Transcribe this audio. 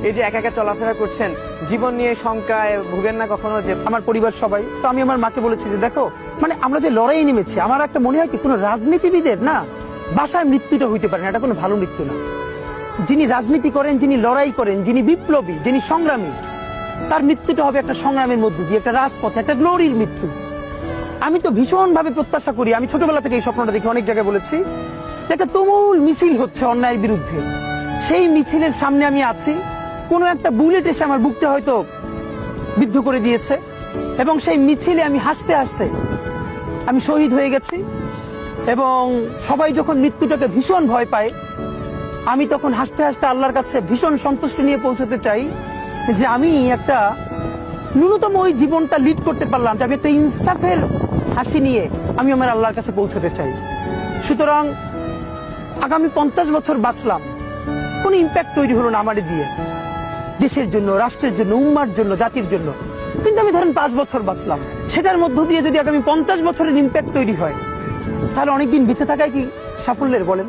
এই যে একা একা চলাফেরা করছেন, জীবন নিয়ে শঙ্কায় ভুগেন না কখনো? যে আমার পরিবার সবাই তো, আমি আমার মাকে বলেছি যে দেখো, মানে আমরা যে লড়াই নেমেছি, আমার একটা মনে হয় কি কোনো রাজনীতিবিদের না বাসায় মৃত্যুটা হইতে পারে না, এটা কোনো ভালো মৃত্যু না। যিনি রাজনীতি করেন, যিনি লড়াই করেন, যিনি বিপ্লবী, যিনি সংগ্রামী, তার মৃত্যুটা হবে একটা সংগ্রামের মধ্য দিয়ে, একটা রাজপথে, একটা গ্লোরির মৃত্যু। আমি তো ভীষণ ভাবে প্রত্যাশা করি, আমি ছোটবেলা থেকে এই স্বপ্নটা দেখি, অনেক জায়গায় বলেছি যে একটা তুমুল মিছিল হচ্ছে অন্যায়ের বিরুদ্ধে, সেই মিছিলের সামনে আমি আছি, কোন একটা বুলেট এসে আমার বুকটা হয়তো বিদ্ধ করে দিয়েছে, এবং সেই মিছিলে আমি হাসতে হাসতে আমি শহীদ হয়ে গেছি। এবং সবাই যখন মৃত্যুটাকে ভীষণ ভয় পায়, আমি তখন হাসতে হাসতে আল্লাহর কাছে ভীষণ সন্তুষ্টি নিয়ে পৌঁছতে চাই যে আমি একটা ন্যূনতম ওই জীবনটা লিড করতে পারলাম, যে আমি একটা ইনসাফের হাসি নিয়ে আমি আমার আল্লাহর কাছে পৌঁছতে চাই। সুতরাং আগামী 50 বছর বাঁচলাম, কোন ইম্প্যাক্ট তৈরি হলো না আমার দিয়ে, দেশের জন্য, রাষ্ট্রের জন্য, উম্মার জন্য, জাতির জন্য। কিন্তু আমি ধরেন 5 বছর বাঁচলাম, সেটার মধ্য দিয়ে যদি আগামী 50 বছরের ইম্প্যাক্ট তৈরি হয়, তাহলে অনেকদিন বেঁচে থাকায় কি সাফল্যের বলেন?